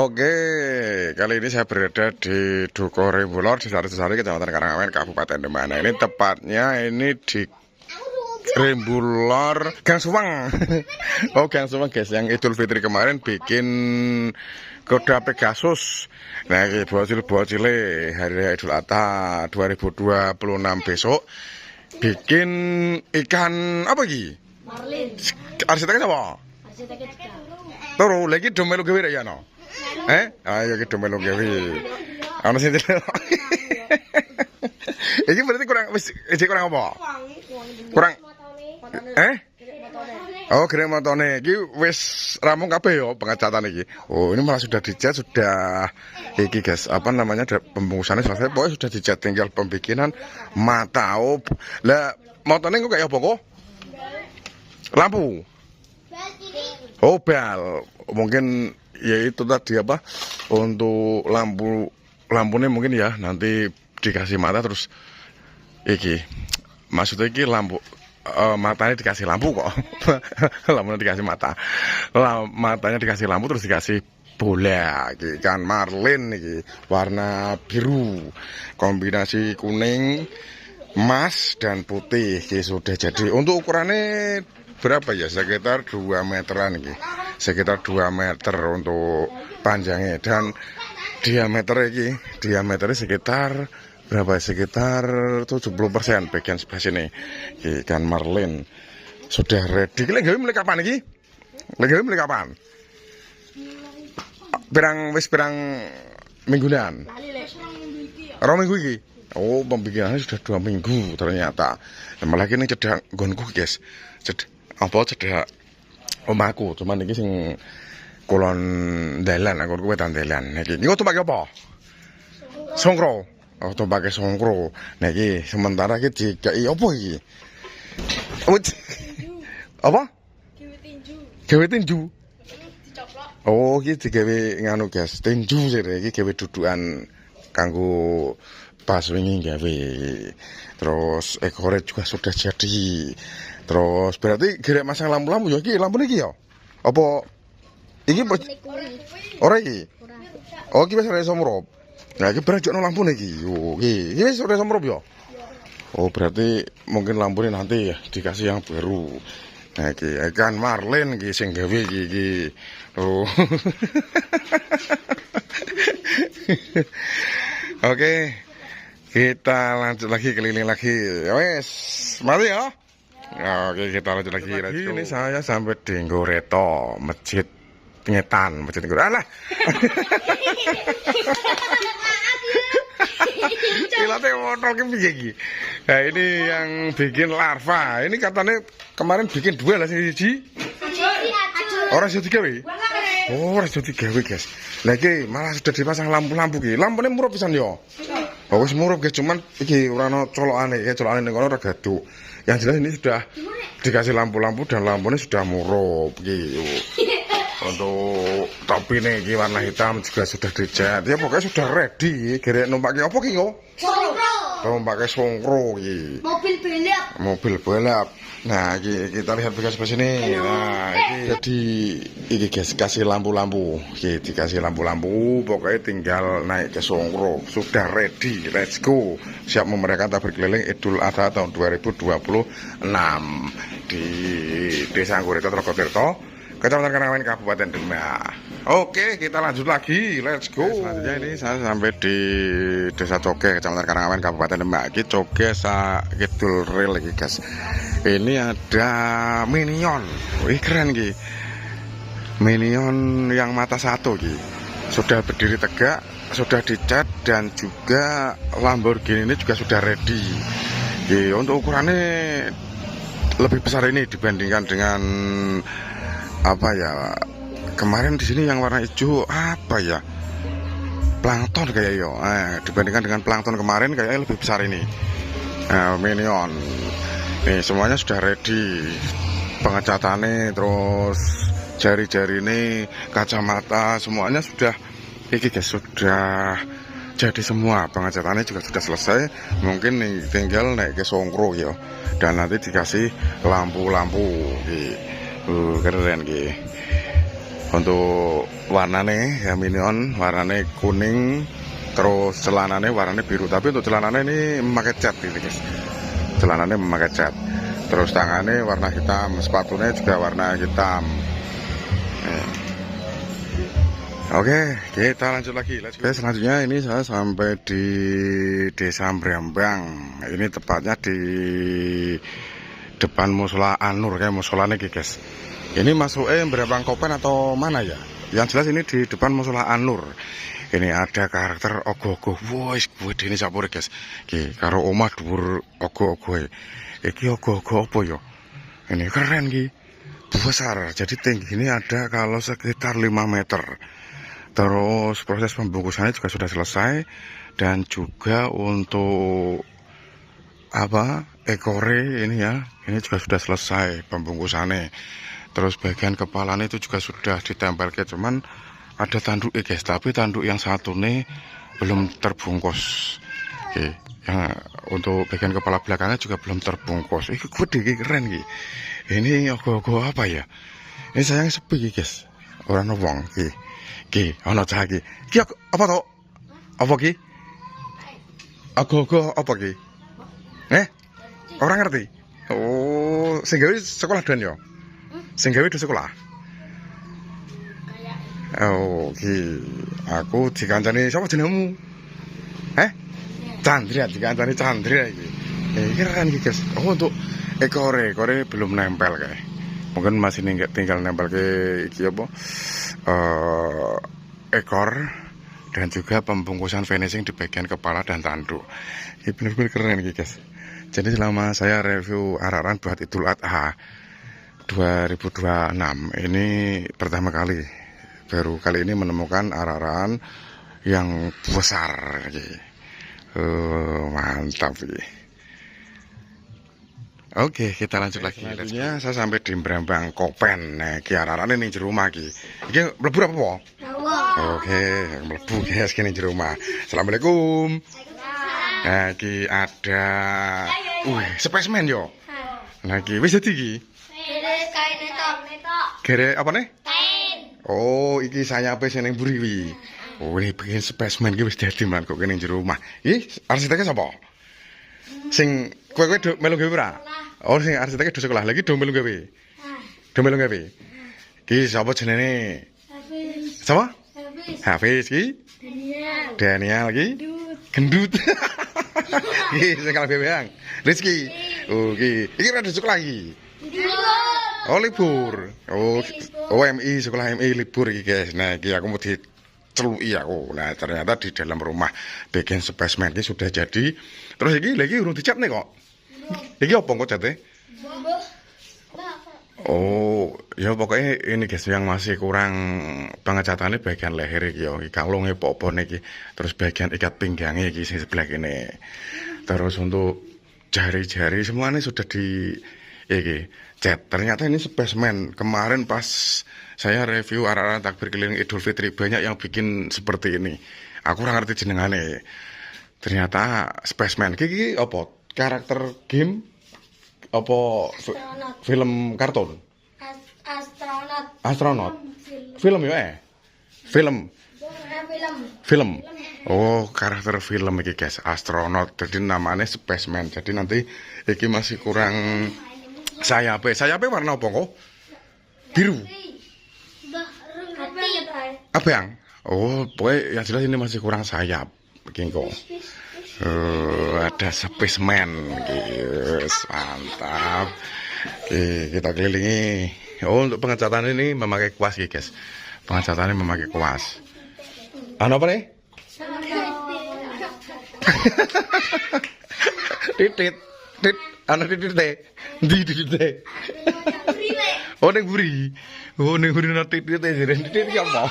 Oke, kali ini saya berada di Dukuh Rimbulor, di Sari-Sari, Kecamatan Karangawen, Kabupaten Demak. Nah, ini tepatnya di Rimbulor, Gang Suwang. Oh, Gang Suwang guys, yang Idul Fitri kemarin bikin kuda Pegasus. Nah, ini bocil hari raya Idul Adha 2026 besok bikin ikan apa lagi? Marlin. Arsiteknya apa? Arsiteknya juga. Turu lagi do melu gawe ya no. Ayo kita melu gawe. Ana sing iki berarti kurang apa? Kurang Oh, kira motone iki wis rampung kabeh ya pengecatan iki. Oh, ini malah sudah dicat, sudah iki guys, apa namanya, pembungkusannya selesai, pokoknya sudah dicat, tinggal pembikinan mata. Oh, lah motone kok kayak apa kok? Lampu. Oh, bel. Mungkin ya itu tadi apa? Untuk lampunya mungkin ya nanti dikasih mata terus iki. Maksudnya iki lampu matanya dikasih lampu kok. Lampunya dikasih mata. Matanya dikasih lampu terus dikasih bola iki kan marlin iki warna biru. Kombinasi kuning, emas dan putih iki sudah jadi. Untuk ukurannya berapa ya? Sekitar 2 meteran gitu. Sekitar 2 meter untuk panjangnya dan diameternya sekitar berapa? Sekitar 70% bagian sebelah sini. Ikan marlin sudah ready. Lagi gawe mulai kapan iki? Lagi gawe mulai kapan? Berang mingguan. Rong minggu iki. Oh, pembikinannya sudah 2 minggu ternyata. Malah ini cedak nggonku guys. Cedak omahku, cuman iki sing kulon dalan, aku wetan dalan. Iki niku tumpake apa? Songkro. Oh, tumpake songkro. Nah iki sementara iki dikai apa iki? Apa? Gawe tinju. Oh, iki digawe nganu guys, tinju sire iki gawe dudukan kanggo pas wingi gawe. Terus ekornya juga sudah jadi. Terus berarti gerek masang lampu-lampu ya iki, lampu iki ya. Apa iki ora iki? Oh, iki wis ora iso mrup. Nah, iki berajokno lampu iki. Oh, iki wis ora iso mrup ya. Oh, berarti mungkin lampunya nanti ya dikasih yang baru. Nah, iki ikan marlin iki sing gawe iki. Oh. Oke. Kita lanjut lagi, keliling lagi. Wes, mari ya. Oke, kita lanjut lagi. Ini saya sampai di Nggoreto, Masjid Ngetan, Masjid Nggoreto. Alah. Pilotnya motor ke piye iki? Nah, ini yang bikin larva. Ini katanya kemarin bikin 2 lah siji. Orang sudah digawe. Oh, orang sudah digawe, guys. Lagi malah sudah dipasang lampu-lampu iki. Lampune murah pisan yo. Oh, wis murah guys, cuman iki ora ono colokane, colokane ning kono ora gaduk. Yang jelas ini sudah dikasih lampu-lampu dan lampunya sudah murah gitu. Untuk topi nih iki warna hitam juga sudah dicat. Ya pokoknya sudah ready. Gerek numpake apa ki kok? Songkro. Numpake songkro iki. Mobil balap. Nah, kita lihat bagian sebelah sini. Nah, iki guys kasih lampu-lampu. Iki dikasih lampu-lampu, pokoknya tinggal naik ke songkro. Sudah ready. Let's go. Siap memeriahkan tabur keliling Idul Adha tahun 2026 di Desa Nggoreto, Trogotirto, Kecamatan Karangawen, Kabupaten Demak. Oke, kita lanjut lagi. Let's go. Selanjutnya ini saya sampai di Desa Coge, Kecamatan Karangawen, Kabupaten Demak. Ini Coge Kidul Rel lagi, guys. Ini ada Minion. Wih, keren ki. Minion yang mata satu ki. Sudah berdiri tegak, sudah dicat dan juga Lamborghini ini juga sudah ready. Ki, untuk ukurannya lebih besar ini dibandingkan dengan apa ya? Kemarin di sini yang warna hijau apa ya? Plankton kayak yo. Dibandingkan dengan plankton kemarin kayaknya lebih besar ini. Minion. Nih semuanya sudah ready. Pengecatannya terus jari-jari ini, kacamata semuanya sudah iki guys, sudah jadi semua. Pengecatannya juga sudah selesai. Mungkin nih tinggal naik ke songkro ya. Dan nanti dikasih lampu-lampu. Keren ki. Untuk warnane ya minion, warnane kuning, terus celanane warnane biru. Tapi untuk celanane ini memakai cat gitu guys. Celanane memakai cat. Terus tangannya warna hitam, sepatunya juga warna hitam. Oke, kita lanjut lagi. Oke, selanjutnya ini saya sampai di Desa Brambang. Ini tepatnya di depan Musola An-Nur, kayak musolanya guys. Ini masuknya Brambang Kopen atau mana ya? Yang jelas ini di depan Musola An-Nur. Ini ada karakter ogo-ogo. Woi, gue ini sapur guys. Ki, karo omah dhuwur ogo-ogo. Iki ogo-ogo apa ya? Ini keren ki. Besar. Jadi tinggi ini ada kalau sekitar 5 meter. Terus proses pembungkusannya juga sudah selesai. Dan juga untuk apa? Ekore ini ya. Ini juga sudah selesai pembungkusannya. Terus bagian kepalanya itu juga sudah ditempel ke, cuman ada tanduk guys, tapi tanduk yang satu nih belum terbungkus. Oke, yang untuk bagian kepala belakangnya juga belum terbungkus. Ini gede, keren ki. Ini ogo-ogo apa ya? Ini sayang sepi guys. Orang wong ki. Ki, ono cah ki. Ki apa to? Apa ki? Ogo-ogo apa ki? Orang ngerti? Oh, sing gawe sekolah dan yo. Sing gawe di sekolah. Oh, ki. Aku dikancani sapa jenengmu? Chandra, dikancani Chandra iki. Keren iki, guys. Oh, untuk ekore belum nempel kayak. Mungkin masih tinggal nempel ke iki apa? Ekor dan juga pembungkusan finishing di bagian kepala dan tanduk. Ini benar-benar keren iki, guys. Jadi selama saya review araran buat Idul Adha 2026 ini pertama baru kali ini menemukan araran yang besar. Mantap ini. Oke, kita lanjut lagi. Selanjutnya saya sampai di Brambang Kopen. Nah, ki araran ini jero omah iki. Iki mlebu apa po? Oke, mlebu guys kene jero omah. Assalamualaikum. Nah, ki ada spesimen yo. Nah, ki wis dadi iki. Gere apa nih? Kain. Oh, iki sayape sing ning mburi kuwi. Oh, ini bikin spesimen ki wis dadi man kok kene jero omah. Ih, arsiteknya sapa? Sing kowe do melu gawe ora? Oh, sing arsiteknya do sekolah lagi do melu gawe. Do melu gawe. Ki sapa jenenge? Hafiz. Sapa? Hafiz ki? Daniel ki? Gendut. Ki sing kalih bebeang. Rizky. Oh, ki. Iki ora do sekolah iki. Oh, libur. Oh, MI, sekolah MI libur iki, guys. Nah, iki aku mau diceluki aku. Nah, ternyata di dalam rumah bagian spesimen iki sudah jadi. Terus iki lagi urung dicat nih kok. Iki apa kok cate? Oh, ya pokoknya ini guys yang masih kurang pengecatannya bagian leher iki ya. Kalungnya popone iki. Terus bagian ikat pinggangnya iki sing sebelah kene. Terus untuk jari-jari semuanya sudah di iki cat. Ternyata ini spesimen. Kemarin pas saya review araran takbir keliling Idul Fitri banyak yang bikin seperti ini. Aku kurang ngerti jenengane. Ternyata spesimen. Iki apa? Karakter game apa film kartun? Astronot. Film ya? Film. Oh, karakter film iki guys, astronot. Jadi namanya spesimen. Jadi nanti iki masih kurang sayape warna apa kok? Biru. Abang. Oh, pokoknya yang jelas ini masih kurang sayap. Begini kok. Ada spesimen, guys. Mantap. Oke, kita kelilingi. Oh, untuk pengecatan ini memakai kuas, guys. Pengecatannya memakai kuas. Apa nih? Titit. Titit teh. Titit. Oh, ning buri. Oh, ning buri nanti titit titit iki apa?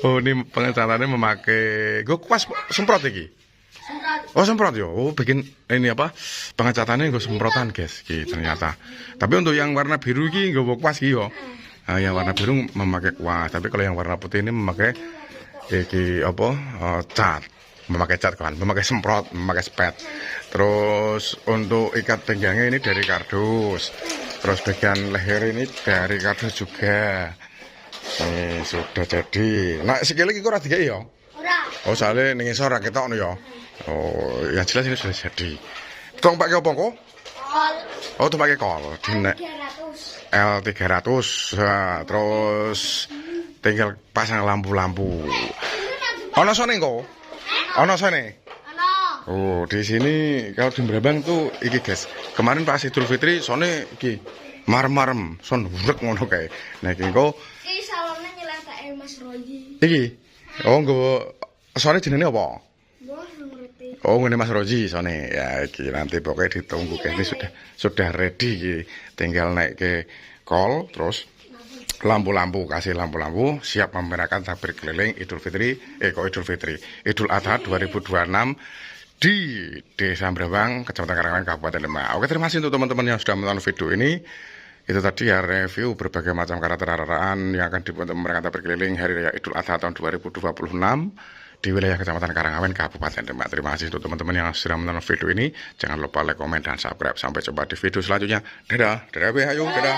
Oh, ini pengecatannya memakai kuas semprot iki. Oh, semprot yo. Oh, bikin ini apa? Pengecatannya gue semprotan, guys. Ternyata. Tapi untuk yang warna biru iki gue kuas iki yo. Nah, yang warna biru memakai kuas. Tapi kalau yang warna putih ini memakai iki apa? Cat. Memakai cat kan, memakai semprot, memakai spet. Terus untuk ikat pinggangnya ini dari kardus. Terus bagian leher ini dari kardus juga. Sudah jadi. Nah, sikile iki ora digawe ya? Ora. Oh, soalnya ning isor ra ketok ya. Oh, yang jelas ini sudah jadi. Tong pakai apa kok? Kol. Oh, tuh pakai kol. Dinek 300. L300. Nah, terus tinggal pasang lampu-lampu. Ono sone kok? Ono sone? Ono. Oh, di sini kalau di Brabang tuh iki guys. Kemarin pas Idul Fitri sone iki marem-marem, son burek ngono kae. Nah, iki kok Iki salone nyelentake Mas Roji. iki. Oh, nggo sone jenenge apa? Mbah ngerti. Oh, ini Mas Roji sone. Ya, iki nanti pokoknya ditunggu guys. Ini sudah ready iki. Tinggal naik ke kol terus lampu-lampu, kasih lampu-lampu, siap memeriahkan takbir keliling Idul Fitri, Idul Fitri, Idul Adha 2026 di Desa Brabang, Kecamatan Karanganyar, Kabupaten Demak. Oke, terima kasih untuk teman-teman yang sudah menonton video ini. Itu tadi ya review berbagai macam karakter araan yang akan dibuat untuk memeriahkan takbir keliling Hari Raya Idul Adha tahun 2026 di wilayah Kecamatan Karanganyar, Kabupaten Demak. Terima kasih untuk teman-teman yang sudah menonton video ini. Jangan lupa like, komen, dan subscribe. Sampai jumpa di video selanjutnya. Dadah, dadah, ayo, dadah.